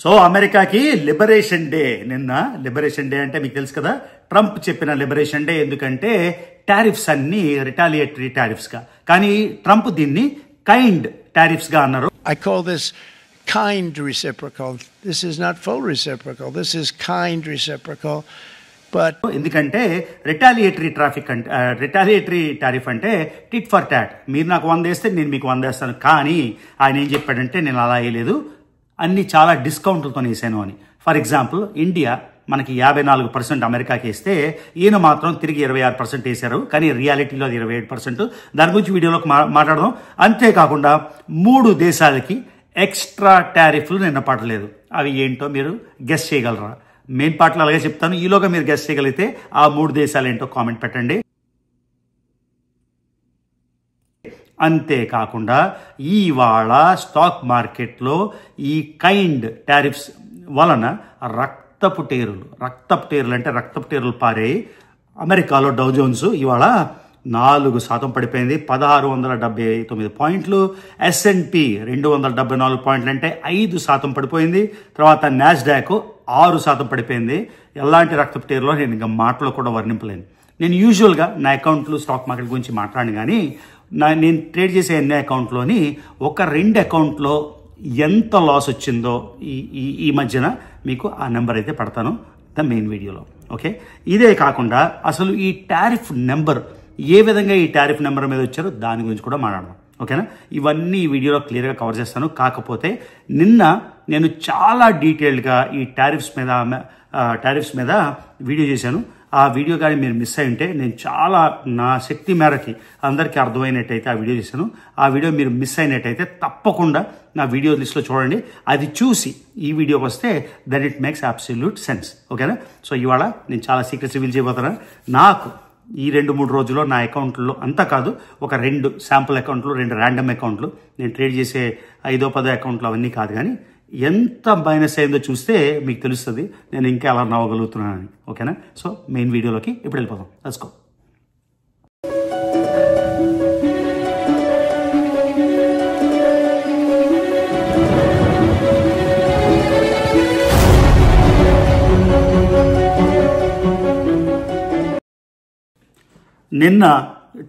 So అమెరికాకి liberation day నిన్న. Liberation day అంటే మీకు తెలుసు కదా, ట్రంప్ చెప్పిన లిబరేషన్ డే. ఎందుకంటే టారిఫ్స్ అన్ని రిటాలియేటరీ టారిఫ్స్ గా, కానీ ట్రంప్ దీన్ని కైండ్ టారిఫ్స్ గా అన్నారు. I call this kind reciprocal. This is not full reciprocal. This is kind reciprocal. But ఎందుకంటే రిటాలియేటరీ టారిఫ్ అంటే టిట్ ఫర్ టాట్. మీరు నాకు 100 వేస్తే నేను మీకు 100 వేస్తాను. కానీ ఆయన ఏం చెప్పాడంటే నేను అలా వేయలేదు, అన్ని చాలా డిస్కౌంట్లతో వేసాను అని. ఫర్ ఎగ్జాంపుల్, ఇండియా మనకి 54% అమెరికాకి వేస్తే ఈయన మాత్రం తిరిగి 26% వేశారు, కానీ రియాలిటీలో అది 27%. దాని గురించి వీడియోలోకి మాట్లాడదాం. అంతేకాకుండా 3 దేశాలకి ఎక్స్ట్రా టారిఫ్లు నిన్న పడలేదు. అవి ఏంటో మీరు గెస్ చేయగలరా? మెయిన్ పార్ట్లో అలాగే చెప్తాను, ఈలోగా మీరు గెస్ చేయగలిగితే ఆ 3 దేశాలు ఏంటో కామెంట్ పెట్టండి. అంతేకాకుండా ఇవాళ స్టాక్ మార్కెట్లో ఈ కైండ్ టారిఫ్స్ వలన రక్తపు టేరులు అంటే రక్తపు టేరులు పారాయి. అమెరికాలో డౌ జోన్స్ ఇవాళ 4% పడిపోయింది, 1679 పాయింట్లు. S&P 274 పాయింట్లు అంటే 5% పడిపోయింది. తర్వాత నాస్డాక్ 6% పడిపోయింది. ఎలాంటి రక్తపు టేరులో నేను ఇంకా మాటలో కూడా వర్ణింపలేను. నేను యూజువల్గా నా అకౌంట్లు స్టాక్ మార్కెట్ గురించి మాట్లాడను, కానీ నేను ట్రేడ్ చేసే ఎన్ని అకౌంట్లోని ఒక 2 అకౌంట్లో ఎంత లాస్ వచ్చిందో ఈ మధ్యన మీకు ఆ నెంబర్ అయితే పెడతాను ద మెయిన్ వీడియోలో. ఓకే, ఇదే కాకుండా అసలు ఈ టారిఫ్ నెంబర్ ఏ విధంగా ఈ టారిఫ్ నెంబర్ మీద వచ్చారో దాని గురించి కూడా మాట్లాడదాం. ఓకేనా? ఇవన్నీ ఈ వీడియోలో క్లియర్గా కవర్ చేస్తాను. కాకపోతే నిన్న నేను చాలా డీటెయిల్డ్గా ఈ టారిఫ్స్ మీద వీడియో చేశాను. ఆ వీడియో కానీ మీరు మిస్ అయి ఉంటే, నేను చాలా నా శక్తి మేరకి అందరికీ అర్థమైనట్టయితే ఆ వీడియో చేశాను. ఆ వీడియో మీరు మిస్ అయినట్టయితే తప్పకుండా నా వీడియో లిస్ట్లో చూడండి. అది చూసి ఈ వీడియోకి వస్తే that it makes absolute sense. ఓకేనా? సో ఇవాళ నేను చాలా సీక్రెట్స్ రివీల్ చేయబోతున్నాను. నాకు ఈ 2-3 రోజుల్లో నా అకౌంట్లో అంతా కాదు, ఒక 2 శాంపుల్ అకౌంట్లు, 2 ర్యాండమ్ అకౌంట్లు, నేను ట్రేడ్ చేసే 5-10 అకౌంట్లు అవన్నీ కాదు, కానీ ఎంత మైనస్ అయిందో చూస్తే మీకు తెలుస్తుంది నేను ఇంకా ఎలా నవ్వగలుగుతున్నానని. ఓకేనా? సో మెయిన్ వీడియోలోకి ఇప్పుడు వెళ్ళిపోదాం. Let's go. నిన్న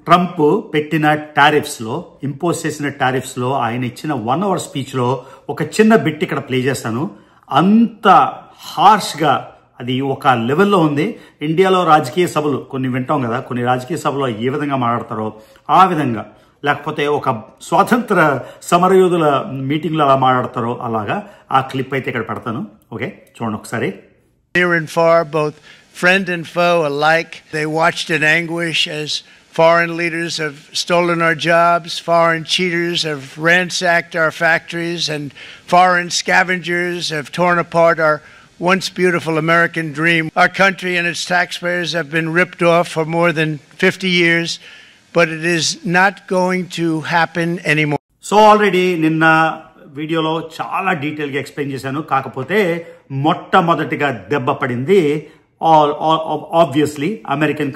ట్రంప్ పెట్టిన టారిఫ్స్లో, ఇంపోజ్ చేసిన టారిఫ్స్లో ఆయన ఇచ్చిన 1 అవర్ స్పీచ్లో ఒక చిన్న బిట్ ఇక్కడ ప్లే చేస్తాను. అంత హార్ష్గా అది ఒక లెవెల్లో ఉంది. ఇండియాలో రాజకీయ సభలు కొన్ని వింటాం కదా, కొన్ని రాజకీయ సభలో ఏ విధంగా మాట్లాడతారో ఆ విధంగా, లేకపోతే ఒక స్వాతంత్ర సమరయోధుల మీటింగ్లో ఎలా మాట్లాడతారో అలాగా ఆ క్లిప్ అయితే ఇక్కడ పెడతాను. ఓకే, చూడండి ఒకసారి. near and far, both friend and foe alike, they watched in anguish as foreign leaders have stolen our jobs, foreign cheaters have ransacked our factories, and foreign scavengers have torn apart our once beautiful American dream. Our country and its taxpayers have been ripped off for more than 50 years, but it is not going to happen anymore. So already నిన్న వీడియోలో చాలా డీటెయిల్గా explain చేశాను. కాకపోతే మొట్టమొదటిగా దెబ్బ పడింది obviously American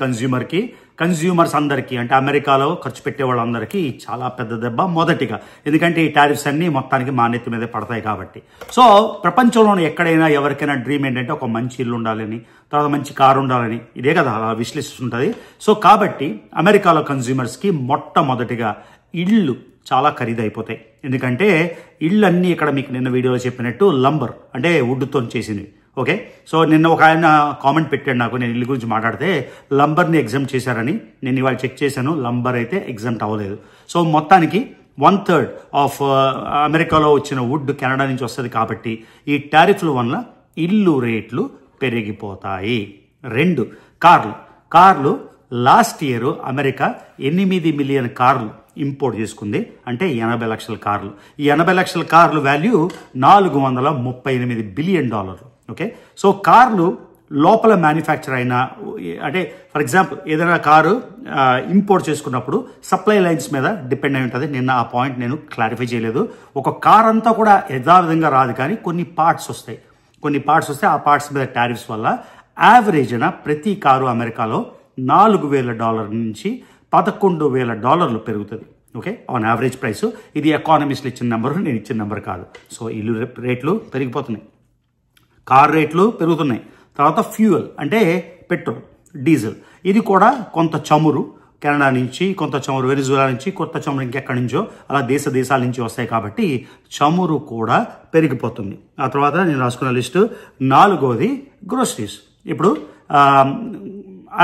consumers అందరికీ, అంటే అమెరికాలో ఖర్చు పెట్టే వాళ్ళందరికీ చాలా పెద్ద దెబ్బ మొదటిగా. ఎందుకంటే ఈ టారిఫ్స్ అన్ని మొత్తానికి మా నెత్తి మీద పడతాయి కాబట్టి. సో ప్రపంచంలోనే ఎక్కడైనా ఎవరికైనా డ్రీమ్ ఏంటంటే ఒక మంచి ఇల్లు ఉండాలని, తర్వాత మంచి కారు ఉండాలని, ఇదే కదా విష్ లిస్ట్ ఉంటుంది. సో కాబట్టి అమెరికాలో కన్జ్యూమర్స్కి మొట్టమొదటిగా ఇళ్ళు చాలా ఖరీదైపోతాయి. ఎందుకంటే ఇళ్ళన్నీ ఇక్కడ మీకు నిన్న వీడియోలో చెప్పినట్టు లంబర్ అంటే వుడ్తో చేసినవి. ఓకే, సో నిన్న ఒక ఆయన కామెంట్ పెట్టాడు నాకు, నేను ఇల్లు గురించి మాట్లాడితే లంబర్ని ఎగ్జామ్ట్ చేశారని. నేను ఇవాళ చెక్ చేశాను, లంబర్ అయితే ఎగ్జామ్ట్ అవ్వలేదు. సో మొత్తానికి 1/3 ఆఫ్ అమెరికాలో వచ్చిన వుడ్ కెనడా నుంచి వస్తుంది. కాబట్టి ఈ టారిఫ్ల వల్ల ఇల్లు రేట్లు పెరిగిపోతాయి. 2 కార్లు లాస్ట్ ఇయర్ అమెరికా 8 మిలియన్ కార్లు ఇంపోర్ట్ చేసుకుంది, అంటే 80 లక్షల కార్లు. ఈ 80 లక్షల కార్లు వాల్యూ $438 బిలియన్. ఓకే, సో కార్లు లోపల మ్యానుఫ్యాక్చర్ అయిన, అంటే ఫర్ ఎగ్జాంపుల్ ఏదైనా కారు ఇంపోర్ట్ చేసుకున్నప్పుడు సప్లై లైన్స్ మీద డిపెండ్ అయి ఉంటుంది. నిన్న ఆ పాయింట్ నేను క్లారిఫై చేయలేదు. ఒక కార్ అంతా కూడా యథావిధంగా రాదు, కానీ కొన్ని పార్ట్స్ వస్తాయి. ఆ పార్ట్స్ మీద టారిఫ్స్ వల్ల యావరేజ్న ప్రతి కారు అమెరికాలో $4,000 నుంచి $11,000 పెరుగుతుంది. Okay, on average price. ఇది ఎకానమిస్ట్లు ఇచ్చిన నెంబర్, నేను ఇచ్చిన నెంబర్ కాదు. సో ఇల్లు రేట్లు పెరిగిపోతున్నాయి. కార్ రేట్లు పెరుగుతున్నాయి. తర్వాత ఫ్యూయల్ అంటే పెట్రోల్, డీజిల్, ఇది కూడా కొంత చమురు కెనడా నుంచి, కొంత చమురు వెనిజులా నుంచి, కొత్త చమురు ఇంకెక్కడి నుంచో అలా దేశాల నుంచి వస్తాయి కాబట్టి చమురు కూడా పెరిగిపోతుంది. ఆ తర్వాత నేను రాసుకున్న లిస్టు 4వది గ్రోసరీస్. ఇప్పుడు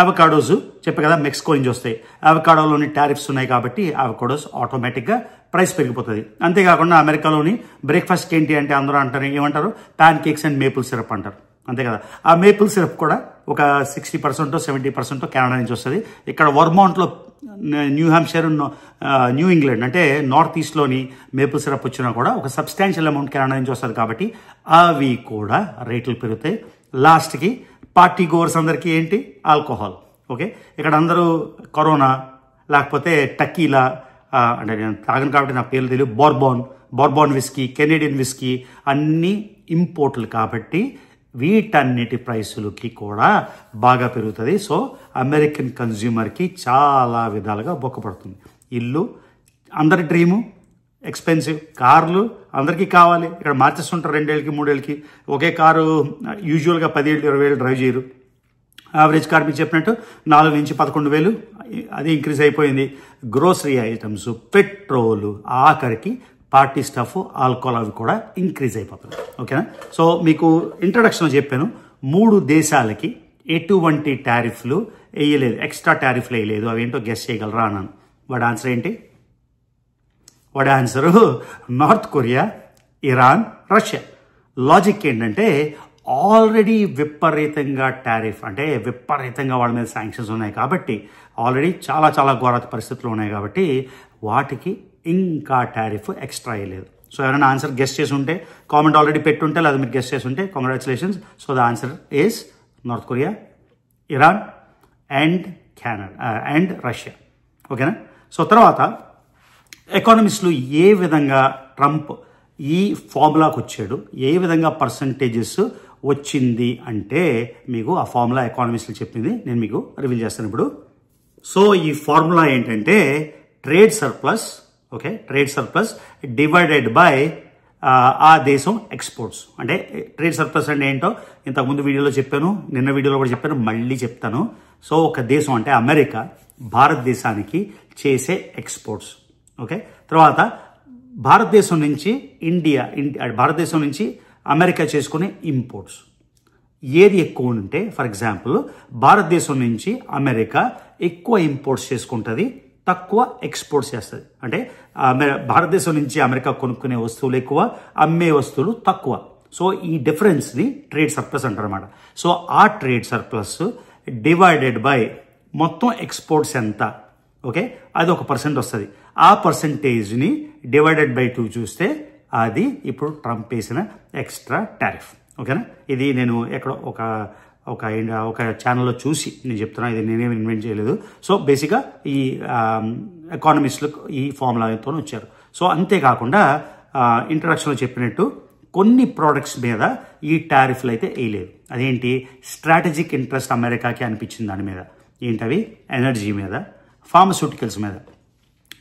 అవకాడోస్ చెప్పే కదా మెక్సికో నుంచి వస్తాయి. అవకాడోలోని టారిఫ్స్ ఉన్నాయి కాబట్టి అవకాడోస్ ఆటోమేటిక్గా ప్రైస్ పెరిగిపోతుంది. అంతేకాకుండా అమెరికాలోని బ్రేక్ఫాస్ట్ ఏంటి అంటే అందరూ అంటారు, ఏమంటారు, pan cakes and maple syrup అంటారు. అంతే కదా, ఆ మేపుల్ సిరప్ కూడా ఒక 60% 70% కెనడా నుంచి వస్తుంది. ఇక్కడ వర్మాంట్లో, న్యూ హ్యాంప్షైర్, న్యూ ఇంగ్లాండ్ అంటే నార్త్ ఈస్ట్లోని మేపుల్ సిరప్ వచ్చినా కూడా ఒక సబ్స్టాన్షియల్ అమౌంట్ కెనడా నుంచి వస్తుంది కాబట్టి అవి కూడా రేట్లు పెరుగుతాయి. లాస్ట్కి పార్టీ గోవర్స్ అందరికీ ఏంటి, ఆల్కహాల్. ఓకే, ఇక్కడ అందరూ కరోనా లేకపోతే టకీలా అంటే నేను తాగను కాబట్టి నా పేర్లు తెలియదు, బోర్బాన్ విస్కీ, కెనేడియన్ విస్కీ అన్నీ ఇంపోర్ట్లు కాబట్టి వీటన్నిటి ప్రైసులకి కూడా బాగా పెరుగుతుంది. సో అమెరికన్ కన్జ్యూమర్కి చాలా విధాలుగా బొక్కపడుతుంది. ఇల్లు అందరి డ్రీము, ఎక్స్పెన్సివ్ కార్లు అందరికీ కావాలి. ఇక్కడ మార్చేస్తుంటారు 2 ఏళ్ళకి 3 ఏళ్ళకి. ఒకే కారు యూజువల్గా 10 ఏళ్ళు 20 ఏళ్ళు డ్రైవ్ చేయరు. యావరేజ్ కార్ మీకు చెప్పినట్టు 4 నుంచి 11,000 అది ఇంక్రీజ్ అయిపోయింది. గ్రోసరీ ఐటమ్స్, పెట్రోలు, ఆఖరికి పార్టీ స్టఫ్, ఆల్కహాల్ అవి కూడా ఇంక్రీజ్ అయిపోతుంది. ఓకేనా? సో మీకు ఇంట్రడక్షన్లో చెప్పాను 3 దేశాలకి ఎటువంటి టారిఫ్లు వేయలేదు, ఎక్స్ట్రా టారిఫ్లు వేయలేదు. అవేంటో గెస్ చేయగలరా అన్నాను. వాడి ఆన్సర్ ఏంటి? వాడి answer north Korea, Iran, Russia. Logic ఏంటంటే ఆల్రెడీ విపరీతంగా టారిఫ్ అంటే విపరీతంగా వాళ్ళ మీద శాంక్షన్స్ ఉన్నాయి కాబట్టి, ఆల్రెడీ చాలా చాలా ఘోర పరిస్థితులు ఉన్నాయి కాబట్టి వాటికి ఇంకా టారిఫ్ ఎక్స్ట్రా అయ్యలేదు. సో ఎవరైనా ఆన్సర్ గెస్ట్ చేసి ఉంటే కామెంట్ ఆల్రెడీ పెట్టుంటే, లేదా మీరు గెస్ట్ చేసి ఉంటే congratulations. So the answer is north Korea, Iran and and Russia. ఓకేనా? సో తర్వాత ఎకానమిస్టులు ఏ విధంగా ట్రంప్ ఈ ఫార్ములాకి వచ్చాడు, ఏ విధంగా పర్సంటేజెస్ వచ్చింది అంటే మీకు ఆ ఫార్ములా ఎకానమిస్టులు చెప్పింది నేను మీకు రివీల్ చేస్తాను ఇప్పుడు. సో ఈ ఫార్ములా ఏంటంటే trade surplus, okay, trade surplus divided by ఆ దేశం ఎక్స్పోర్ట్స్. అంటే ట్రేడ్ సర్ప్లస్ అంటే ఏంటో ఇంతకుముందు వీడియోలో చెప్పాను, నిన్న వీడియోలో కూడా చెప్పాను, మళ్ళీ చెప్తాను. సో ఒక దేశం అంటే అమెరికా భారతదేశానికి చేసే ఎక్స్పోర్ట్స్. ఓకే, తర్వాత భారతదేశం నుంచి భారతదేశం నుంచి అమెరికా చేసుకునే ఇంపోర్ట్స్ ఏది ఎక్కువ ఉంటే, ఫర్ ఎగ్జాంపుల్ భారతదేశం నుంచి అమెరికా ఎక్కువ ఇంపోర్ట్స్ చేసుకుంటుంది, తక్కువ ఎక్స్పోర్ట్స్ చేస్తుంది. అంటే భారతదేశం నుంచి అమెరికా కొనుక్కునే వస్తువులు ఎక్కువ, అమ్మే వస్తువులు తక్కువ. సో ఈ డిఫరెన్స్ని ట్రేడ్ సర్ప్లస్ అంటారు అన్నమాట. సో ఆ ట్రేడ్ సర్ప్లస్ డివైడెడ్ బై మొత్తం ఎక్స్పోర్ట్స్ ఎంత, ఓకే, అది ఒక % వస్తుంది. ఆ పర్సంటేజ్ని డివైడెడ్ బై 2 చూస్తే అది ఇప్పుడు ట్రంప్ వేసిన ఎక్స్ట్రా టారిఫ్. ఓకేనా? ఇది నేను ఎక్కడో ఒక ఛానల్లో చూసి నేను చెప్తున్నా, ఇది నేనేమి ఇన్వెంట్ చేయలేదు. సో బేసిక్గా ఈ ఎకానమిస్టులు ఈ ఫార్ములాతో వచ్చారు. సో అంతేకాకుండా ఇంట్రడక్షన్లో చెప్పినట్టు కొన్ని ప్రోడక్ట్స్ మీద ఈ టారిఫ్లు అయితే వేయలేదు. అదేంటి, స్ట్రాటజిక్ ఇంట్రెస్ట్ అమెరికాకి అనిపించింది దాని మీద. ఏంటవి? ఎనర్జీ మీద, ఫార్మస్యూటికల్స్ మీద.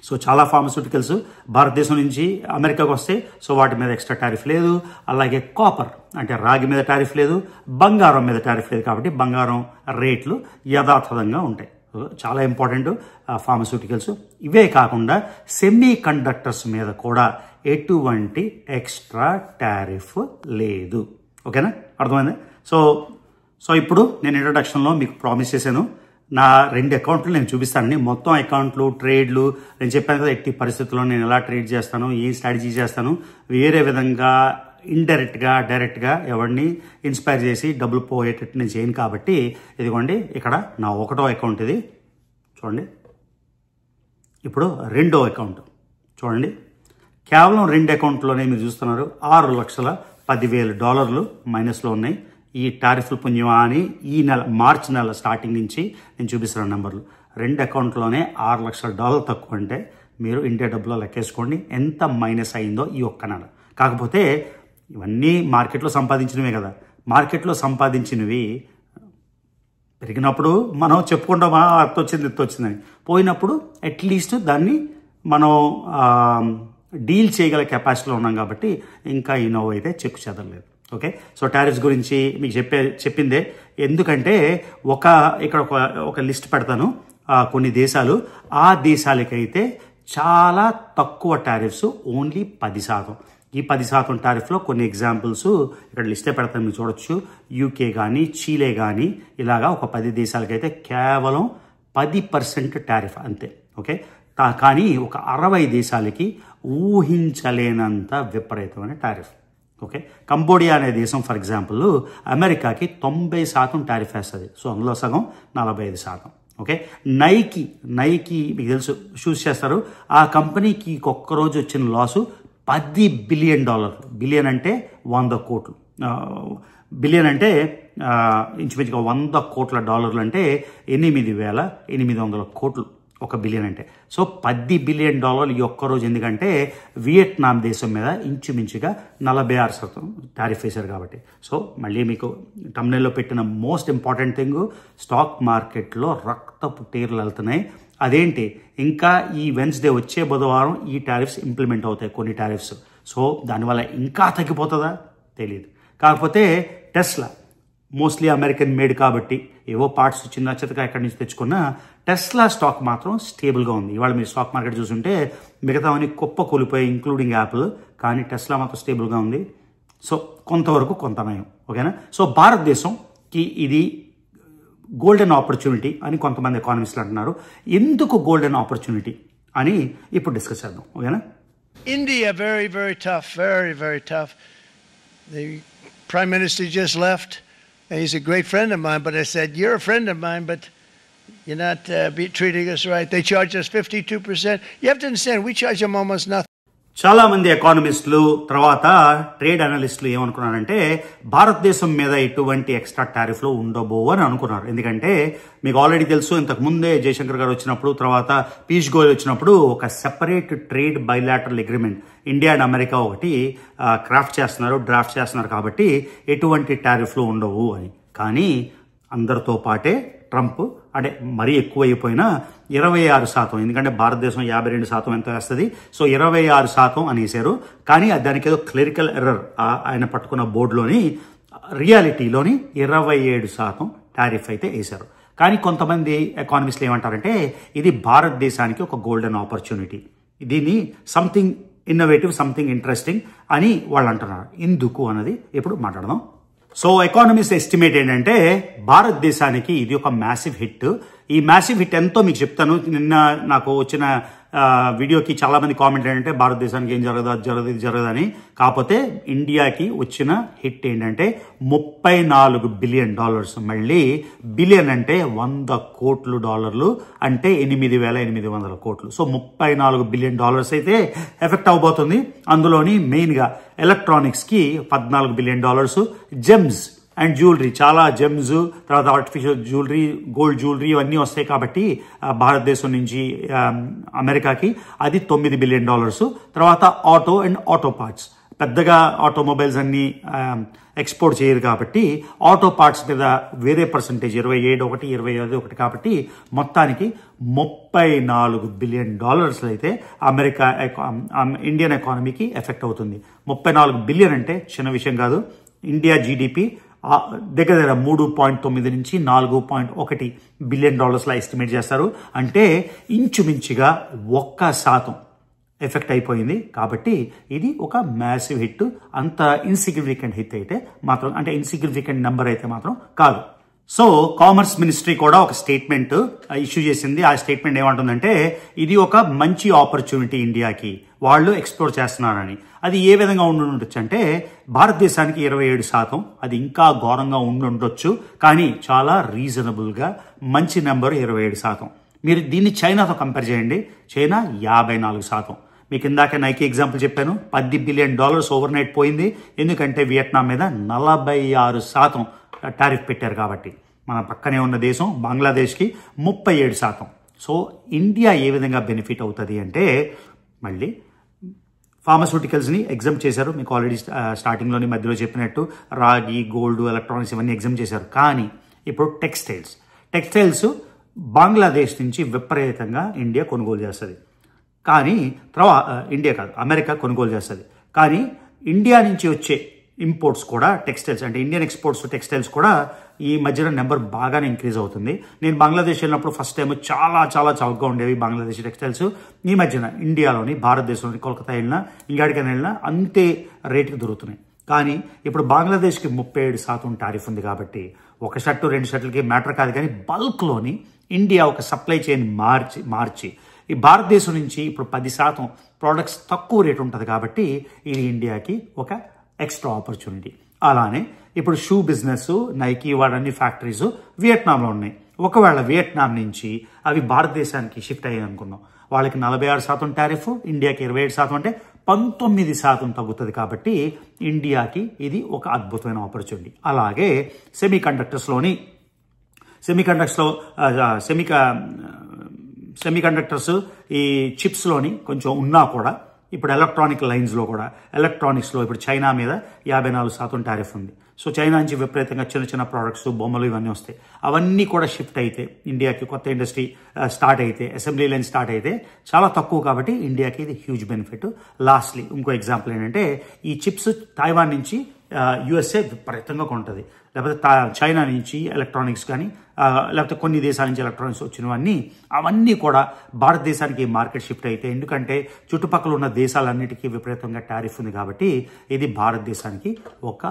సో చాలా ఫార్మస్యూటికల్స్ భారతదేశం నుంచి అమెరికాకు వస్తాయి, సో వాటి మీద ఎక్స్ట్రా టారిఫ్ లేదు. అలాగే కాపర్ అంటే రాగి మీద టారిఫ్ లేదు, బంగారం మీద టారిఫ్ లేదు. కాబట్టి బంగారం రేట్లు యథాతథంగా ఉంటాయి. చాలా ఇంపార్టెంట్ ఫార్మస్యూటికల్స్. ఇవే కాకుండా సెమీ కండక్టర్స్ మీద కూడా ఎటువంటి ఎక్స్ట్రా టారిఫ్ లేదు. ఓకేనా? అర్థమైంది? సో ఇప్పుడు నేను ఇంట్రడక్షన్లో మీకు ప్రామిస్ చేశాను, నా 2 అకౌంట్లు నేను చూపిస్తానండి. మొత్తం అకౌంట్లు, ట్రేడ్లు నేను చెప్పాను కదా, ఎట్టి పరిస్థితుల్లో నేను ఎలా ట్రేడ్ చేస్తాను, ఏ స్ట్రాటజీ చేస్తాను, వేరే విధంగా ఇండైరెక్ట్గా డైరెక్ట్గా ఎవరిని ఇన్స్పైర్ చేసి డబ్బులు పోయేటట్టు నేను చేయను. కాబట్టి ఇదిగోండి, ఇక్కడ నా 1వ అకౌంట్ ఇది చూడండి. ఇప్పుడు 2వ అకౌంట్ చూడండి. కేవలం 2 అకౌంట్లోనే మీరు చూస్తున్నారు $6,10,000 మైనస్లో ఉన్నాయి. ఈ టారిఫ్లు పుణ్యమా అని ఈ నెల మార్చి నెల స్టార్టింగ్ నుంచి నేను చూపిస్తున్నాను నెంబర్లు. 2 అకౌంట్లోనే $6,00,000 తక్కువ అంటే మీరు ఇండియా డబ్బులో లెక్కేసుకోండి ఎంత మైనస్ అయిందో ఈ ఒక్క నెల. కాకపోతే ఇవన్నీ మార్కెట్లో సంపాదించినవే కదా. మార్కెట్లో సంపాదించినవి పెరిగినప్పుడు మనం చెప్పుకుంటామా అర్థ వచ్చింది ఎత్తు వచ్చిందని, పోయినప్పుడు అట్లీస్ట్ దాన్ని మనం డీల్ చేయగల కెపాసిటీలో ఉన్నాం కాబట్టి ఇంకా ఈ నవ్వు అయితే చెక్కు చెదరలేదు. ఓకే, సో టారిఫ్స్ గురించి మీకు చెప్పిందే. ఎందుకంటే ఇక్కడ ఒక లిస్ట్ పెడతాను, కొన్ని దేశాలు, ఆ దేశాలకైతే చాలా తక్కువ టారిఫ్స్, ఓన్లీ 10%. ఈ 10% టారిఫ్లో కొన్ని ఎగ్జాంపుల్స్ ఇక్కడ లిస్టే పెడతాను, మీరు చూడొచ్చు. యూకే కానీ, చీలే కానీ, ఇలాగా ఒక 10 దేశాలకైతే కేవలం 10% టారిఫ్ అంతే. ఓకే, కానీ ఒక 60 దేశాలకి ఊహించలేనంత విపరీతమైన టారిఫ్. ఓకే, కంబోడియా అనే దేశం ఫర్ ఎగ్జాంపుల్ అమెరికాకి 90% టారిఫ్ వేస్తుంది. సో అందులో సగం 45%. ఓకే, నైకీ మీకు తెలుసు, షూస్ చేస్తారు. ఆ కంపెనీకి ఒక్కరోజు వచ్చిన లాసు $10 బిలియన్. బిలియన్ అంటే 100 కోట్లు, బిలియన్ అంటే ఇంచుమించుగా $100 కోట్ల అంటే 8,800 కోట్లు ఒక బిలియన్ అంటే. సో $10 బిలియన్ ఈ ఒక్కరోజు. ఎందుకంటే వియట్నాం దేశం మీద ఇంచుమించుగా 46% టారిఫ్ వేశారు కాబట్టి. సో మళ్ళీ మీకు తమ్నెల్లో పెట్టిన మోస్ట్ ఇంపార్టెంట్ థింగ్, స్టాక్ మార్కెట్లో రక్తపు టేర్లు వెళ్తున్నాయి. అదేంటి, ఇంకా ఈ వెన్స్డే వచ్చే బుధవారం ఈ టారిఫ్స్ ఇంప్లిమెంట్ అవుతాయి, కొన్ని టారిఫ్స్. సో దానివల్ల ఇంకా తగ్గిపోతుందా తెలియదు. కాకపోతే టెస్లా మోస్ట్లీ అమెరికన్ మేడ్ కాబట్టి ఏవో పార్ట్స్ చిన్న చితగా ఎక్కడి నుంచి తెచ్చుకున్నా టెస్లా స్టాక్ మాత్రం స్టేబుల్గా ఉంది. ఇవాళ మీరు స్టాక్ మార్కెట్ చూస్తుంటే మిగతావన్నీ కుప్ప కూలిపోయి, ఇంక్లూడింగ్ యాపిల్, కానీ టెస్లా మాత్రం స్టేబుల్గా ఉంది. సో కొంతవరకు కొంత నయం. ఓకేనా. సో భారతదేశంకి ఇది గోల్డెన్ ఆపర్చునిటీ అని కొంతమంది ఎకానమిస్టులు అంటున్నారు. ఎందుకు గోల్డెన్ ఆపర్చునిటీ అని ఇప్పుడు డిస్కస్ చేద్దాం. ఓకేనా. India, very, very tough, very, very tough. The Prime Minister just left. He's a great friend of mine, but I said, you're a friend of mine, but you're not treating us right. They charge us 52%. You have to understand, we charge them almost nothing. చాలా మంది ఎకానమిస్టులు తర్వాత trade అనలిస్టులు ఏమనుకున్నారంటే భారతదేశం మీద ఎటువంటి extra టారిఫ్లు ఉండబోవు అని అనుకున్నారు. ఎందుకంటే మీకు ఆల్రెడీ తెలుసు, ఇంతకు ముందే జయశంకర్ గారు వచ్చినప్పుడు, తర్వాత పీయూష్ గోయల్ వచ్చినప్పుడు ఒక separate trade bilateral agreement India and America ఒకటి డ్రాఫ్ట్ చేస్తున్నారు కాబట్టి ఎటువంటి టారిఫ్లు ఉండవు అని. కానీ అందరితో పాటే ట్రంప్ అంటే మరీ ఎక్కువైపోయినా 26%, ఎందుకంటే భారతదేశం 52% ఎంత వేస్తుంది, సో 26% అనేసారు. కానీ దానికి ఏదో క్లరికల్ ఎర్రర్ ఆయన పట్టుకున్న బోర్డులోని, రియాలిటీలోని 27% టారిఫ్ అయితే వేశారు. కానీ కొంతమంది ఎకానమిస్టులు ఏమంటారంటే ఇది భారతదేశానికి ఒక గోల్డెన్ ఆపర్చునిటీ, దీన్ని సంథింగ్ ఇన్నోవేటివ్, సంథింగ్ ఇంట్రెస్టింగ్ అని వాళ్ళు అంటున్నారు. ఎందుకు అన్నది ఇప్పుడు మాట్లాడదాం. సో ఎకానమిస్ట్ ఎస్టిమేట్ ఏంటంటే భారతదేశానికి ఇది ఒక మ్యాసివ్ హిట్. ఈ మ్యాసివ్ హిట్ ఎంతో మీకు చెప్తాను. నిన్న నాకు వచ్చిన వీడియోకి చాలా మంది కామెంట్ ఏంటంటే భారతదేశానికి ఏం జరగదు, అది జరగదు, ఇది జరగదు అని. కాకపోతే ఇండియాకి వచ్చిన హిట్ ఏంటంటే $34 బిలియన్. మళ్ళీ బిలియన్ అంటే $100 కోట్లు, అంటే 8,800 కోట్లు. సో $34 బిలియన్ అయితే ఎఫెక్ట్ అవబోతుంది. అందులోని మెయిన్గా ఎలక్ట్రానిక్స్కి $14 బిలియన్, జెమ్స్ అండ్ జ్యువెలరీ, చాలా జెమ్స్, తర్వాత ఆర్టిఫిషియల్ జ్యువెలరీ, గోల్డ్ జ్యువెలరీ ఇవన్నీ వస్తాయి కాబట్టి భారతదేశం నుంచి అమెరికాకి అది $9 బిలియన్. తర్వాత ఆటో అండ్ ఆటో పార్ట్స్, పెద్దగా ఆటోమొబైల్స్ అన్ని ఎక్స్పోర్ట్ చేయరు కాబట్టి ఆటో పార్ట్స్ మీద వేరే పర్సంటేజ్ 27-1 కాబట్టి మొత్తానికి $34 బిలియన్ అయితే ఇండియన్ ఎకానమీకి ఎఫెక్ట్ అవుతుంది. 34 బిలియన్ అంటే చిన్న విషయం కాదు. ఇండియా జీడిపి దగ్గర 3.9 నుంచి 4.1 బిలియన్ ఎస్టిమేట్ చేస్తారు. అంటే ఇంచుమించుగా 1% ఎఫెక్ట్ అయిపోయింది. కాబట్టి ఇది ఒక మ్యాసివ్ హిట్. అంత ఇన్సిగ్నిఫికెంట్ హిట్ అయితే మాత్రం, అంటే ఇన్సిగ్నిఫికెంట్ నెంబర్ అయితే మాత్రం కాదు. సో కామర్స్ మినిస్ట్రీ కూడా ఒక స్టేట్మెంట్ ఇష్యూ చేసింది. ఆ స్టేట్మెంట్ ఏమంటుందంటే ఇది ఒక మంచి ఆపర్చునిటీ ఇండియాకి, వాళ్ళు ఎక్స్ప్లోర్ చేస్తున్నారని. అది ఏ విధంగా ఉండొచ్చు అంటే భారతదేశానికి 27%, అది ఇంకా ఘోరంగా ఉండొచ్చు, కానీ చాలా రీజనబుల్గా మంచి నెంబర్ 27%. మీరు దీన్ని చైనాతో కంపేర్ చేయండి. చైనా 54%. మీకు ఇందాక నైకీ ఎగ్జాంపుల్ చెప్పాను, $10 బిలియన్ ఓవర్ నైట్ పోయింది. ఎందుకంటే వియట్నాం మీద 46% టారిఫ్ పెట్టారు కాబట్టి. మన పక్కనే ఉన్న దేశం బంగ్లాదేశ్కి 37%. సో ఇండియా ఏ విధంగా బెనిఫిట్ అవుతుంది అంటే, మళ్ళీ ఫార్మాస్యూటికల్స్ని ఎగ్జామ్ చేశారు. మీకు ఆల్రెడీ స్టార్టింగ్లోని మధ్యలో చెప్పినట్టు రాగి, గోల్డ్, ఎలక్ట్రానిక్స్ ఇవన్నీ ఎగ్జామ్ చేశారు. కానీ ఇప్పుడు టెక్స్టైల్స్ బంగ్లాదేశ్ నుంచి విపరీతంగా ఇండియా కొనుగోలు చేస్తుంది. కానీ ఇండియా కాదు, అమెరికా కొనుగోలు చేస్తుంది. కానీ ఇండియా నుంచి వచ్చే ఇంపోర్ట్స్ కూడా టెక్స్టైల్స్ అంటే ఇండియన్ ఎక్స్పోర్ట్స్ టెక్స్టైల్స్ కూడా ఈ మధ్యన నెంబర్ బాగానే ఇంక్రీజ్ అవుతుంది. నేను బంగ్లాదేశ్ వెళ్ళినప్పుడు ఫస్ట్ టైం చాలా చాలా చౌకగా ఉండేవి బంగ్లాదేశ్ టెక్స్టైల్స్. ఈ మధ్యన ఇండియాలోని భారతదేశంలోని కోల్కతా వెళ్ళినా ఇంకాడికైనా వెళ్ళినా అంతే రేటుకి దొరుకుతున్నాయి. కానీ ఇప్పుడు బంగ్లాదేశ్కి 37% టారిఫ్ ఉంది కాబట్టి ఒక షర్టు 2 షర్టులకి మ్యాటర్ కాదు. కానీ బల్క్లోని ఇండియా ఒక సప్లై చైన్ మార్చి ఈ భారతదేశం నుంచి ఇప్పుడు 10% ప్రోడక్ట్స్ తక్కువ రేటు ఉంటుంది కాబట్టి ఇది ఇండియాకి ఒక ఎక్స్ట్రా ఆపర్చునిటీ. అలానే ఇప్పుడు షూ బిజినెస్ నైకీ వాడన్ని ఫ్యాక్టరీస్ వియట్నాంలో ఉన్నాయి. ఒకవేళ వియట్నాం నుంచి అవి భారతదేశానికి షిఫ్ట్ అయ్యాయి అనుకుందాం, వాళ్ళకి 46% టారిఫ్, ఇండియాకి 27% అంటే 19% తగ్గుతుంది. కాబట్టి ఇండియాకి ఇది ఒక అద్భుతమైన ఆపర్చునిటీ. అలాగే సెమీకండక్టర్స్ ఈ చిప్స్లోని కొంచెం ఉన్నా కూడా ఇప్పుడు ఎలక్ట్రానిక్ లైన్స్లో కూడా ఎలక్ట్రానిక్స్లో ఇప్పుడు చైనా మీద 54% టారిఫ్ ఉంది. సో చైనా నుంచి విపరీతంగా చిన్న చిన్న ప్రోడక్ట్స్ బొమ్మలు ఇవన్నీ వస్తాయి. అవన్నీ కూడా షిఫ్ట్ అయితే ఇండియాకి కొత్త ఇండస్ట్రీ స్టార్ట్ అయితే అసెంబ్లీ లైన్ స్టార్ట్ అయితే చాలా తక్కువ కాబట్టి ఇండియాకి ఇది హ్యూజ్ బెనిఫిట్. లాస్ట్లీ ఇంకో ఎగ్జాంపుల్ ఏంటంటే ఈ చిప్స్ తైవాన్ నుంచి యుఎస్ఏ విపరీతంగా కొంటుంది, లేకపోతే చైనా నుంచి ఎలక్ట్రానిక్స్ కానీ లేకపోతే కొన్ని దేశాల నుంచి ఎలక్ట్రానిక్స్ వచ్చినవన్నీ అవన్నీ కూడా భారతదేశానికి మార్కెట్ షిఫ్ట్ అయితే ఎందుకంటే చుట్టుపక్కల ఉన్న దేశాలన్నిటికీ విపరీతంగా టారిఫ్ ఉంది కాబట్టి ఇది భారతదేశానికి ఒక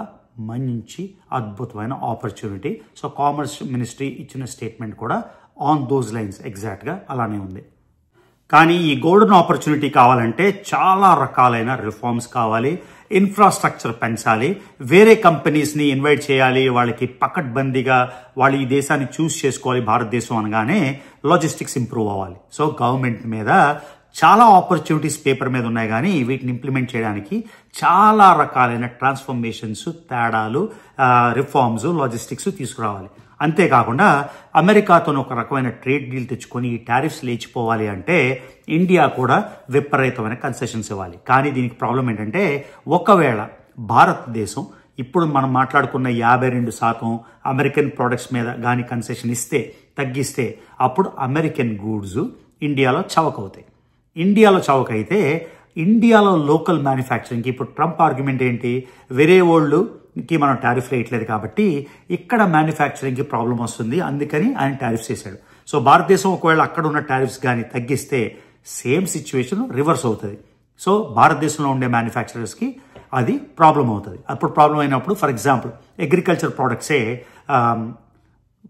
మంచి అద్భుతమైన ఆపర్చునిటీ. సో కామర్స్ మినిస్ట్రీ ఇచ్చిన స్టేట్మెంట్ కూడా ఆన్ దోస్ లైన్స్ ఎగ్జాక్ట్గా అలానే ఉంది. కానీ ఈ గోల్డెన్ ఆపర్చునిటీ కావాలంటే చాలా రకాలైన రిఫార్మ్స్ కావాలి, ఇన్ఫ్రాస్ట్రక్చర్ పెంచాలి, వేరే కంపెనీస్ని ఇన్వైట్ చేయాలి, వాళ్ళకి పకడ్బందీగా వాళ్ళు ఈ దేశాన్ని చూస్ చేసుకోవాలి. భారతదేశం అనగానే లాజిస్టిక్స్ ఇంప్రూవ్ అవ్వాలి. సో గవర్నమెంట్ మీద చాలా ఆపర్చునిటీస్ పేపర్ మీద ఉన్నాయి కానీ వీటిని ఇంప్లిమెంట్ చేయడానికి చాలా రకాలైన ట్రాన్స్ఫర్మేషన్స్, తేడాలు, రిఫార్మ్స్, లాజిస్టిక్స్ తీసుకురావాలి. అంతేకాకుండా అమెరికాతో ఒక రకమైన ట్రేడ్ డీల్ తెచ్చుకొని ఈ టారిఫ్స్ లేచిపోవాలి అంటే ఇండియా కూడా విపరీతమైన కన్సెషన్స్ ఇవ్వాలి. కానీ దీనికి ప్రాబ్లం ఏంటంటే ఒకవేళ భారతదేశం ఇప్పుడు మనం మాట్లాడుకున్న 52% అమెరికన్ ప్రోడక్ట్స్ మీద కానీ కన్సెషన్ తగ్గిస్తే అప్పుడు అమెరికన్ గూడ్స్ ఇండియాలో చవకవుతాయి. ఇండియాలో చవకైతే ఇండియాలో లోకల్ మ్యానుఫ్యాక్చరింగ్కి ఇప్పుడు ట్రంప్ ఆర్గ్యుమెంట్ ఏంటి, వేరే వరల్డ్కి మనం టారిఫ్ వేయట్లేదు కాబట్టి ఇక్కడ మ్యానుఫ్యాక్చరింగ్కి ప్రాబ్లం వస్తుంది, అందుకని ఆయన టారిఫ్స్ వేశాడు. సో భారతదేశం ఒకవేళ అక్కడ ఉన్న టారిఫ్స్ కానీ తగ్గిస్తే సేమ్ సిచ్యువేషన్ రివర్స్ అవుతుంది. సో భారతదేశంలో ఉండే మ్యానుఫ్యాక్చరర్స్కి అది ప్రాబ్లం అవుతుంది. అప్పుడు ప్రాబ్లం అయినప్పుడు ఫర్ ఎగ్జాంపుల్ అగ్రికల్చర్ ప్రోడక్ట్సే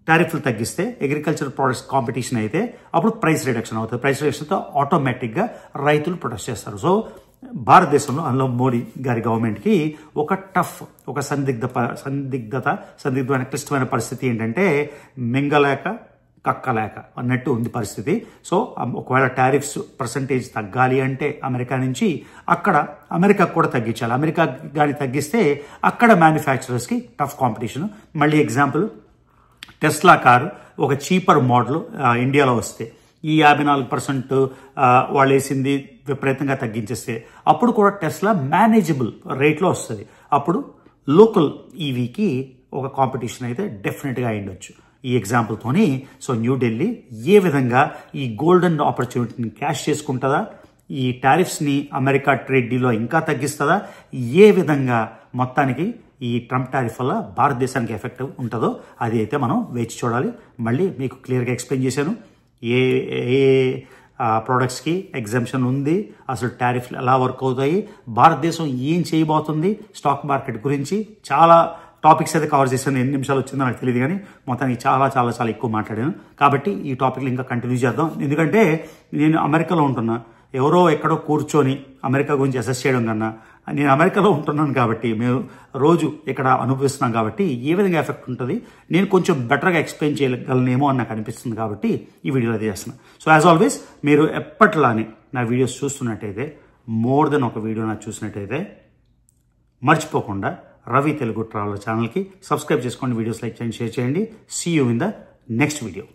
టారిఫ్లు తగ్గిస్తే అగ్రికల్చర్ ప్రోడక్ట్స్ కాంపిటీషన్ అయితే అప్పుడు ప్రైస్ రిడక్షన్ అవుతుంది. ప్రైస్ రిడక్షన్తో ఆటోమేటిక్గా రైతులు ప్రొటెస్ట్ చేస్తారు. సో భారతదేశంలో అందులో మోడీ గారి గవర్నమెంట్కి ఒక టఫ్, ఒక సందిగ్ధమైన క్లిష్టమైన పరిస్థితి ఏంటంటే మింగలేక కక్కలేక అన్నట్టు ఉంది పరిస్థితి. సో ఒకవేళ టారిఫ్స్ పర్సంటేజ్ తగ్గాలి అంటే అమెరికా నుంచి అక్కడ అమెరికాకు కూడా తగ్గించాలి. అమెరికా కానీ తగ్గిస్తే అక్కడ మ్యానుఫ్యాక్చరర్స్కి టఫ్ కాంపిటీషన్. మళ్ళీ ఎగ్జాంపుల్ టెస్లా కారు ఒక చీపర్ మోడల్ ఇండియాలో వస్తే ఈ 54% వాళ్ళు వేసింది విపరీతంగా తగ్గించేస్తే అప్పుడు కూడా టెస్లా మేనేజబుల్ రేట్లో వస్తుంది. అప్పుడు లోకల్ ఈవీకి ఒక కాంపిటీషన్ అయితే డెఫినెట్గా అయ్యుండొచ్చు. ఈ ఎగ్జాంపుల్తోని సో న్యూఢిల్లీ ఏ విధంగా ఈ గోల్డెన్ ఆపర్చునిటీని క్యాష్ చేసుకుంటుందా, ఈ టారిఫ్స్ని అమెరికా ట్రేడ్ డీల్లో ఇంకా తగ్గిస్తుందా, ఏ విధంగా మొత్తానికి ఈ ట్రంప్ టారిఫ్ వల్ల భారతదేశానికి ఎఫెక్ట్ ఉంటుందో అది అయితే మనం వేచి చూడాలి. మళ్ళీ మీకు క్లియర్గా ఎక్స్ప్లెయిన్ చేశాను ఏ ప్రోడక్ట్స్కి ఎగ్జంప్షన్ ఉంది, అసలు టారిఫ్లు ఎలా వర్క్ అవుతాయి, భారతదేశం ఏం చేయబోతుంది, స్టాక్ మార్కెట్ గురించి చాలా టాపిక్స్ అయితే కవర్ చేశాను. ఎన్ని నిమిషాలు వచ్చిందో నాకు తెలియదు కానీ మొత్తానికి చాలా చాలా చాలా ఎక్కువ మాట్లాడాను. కాబట్టి ఈ టాపిక్లు ఇంకా కంటిన్యూ చేద్దాం. ఎందుకంటే నేను అమెరికాలో ఉంటున్నా, ఎవరో ఎక్కడో కూర్చొని అమెరికా గురించి అసెస్ చేయడం కన్నా నేను అమెరికాలో ఉంటున్నాను కాబట్టి మేము రోజు ఇక్కడ అనుభవిస్తున్నాం కాబట్టి ఏ విధంగా ఎఫెక్ట్ ఉంటుంది నేను కొంచెం బెటర్గా ఎక్స్ప్లెయిన్ చేయగలనేమో అని నాకు అనిపిస్తుంది కాబట్టి ఈ వీడియోలో అది చేస్తున్నాను. సో యాజ్ ఆల్వేస్ మీరు ఎప్పట్లానే నా వీడియోస్ చూస్తున్నట్టయితే మోర్ దెన్ ఒక వీడియో నాకు చూసినట్టయితే మర్చిపోకుండా రవి తెలుగు ట్రావెలర్ ఛానల్కి సబ్స్క్రైబ్ చేసుకోండి, వీడియోస్ లైక్ చేయండి, షేర్ చేయండి. See you in the next video.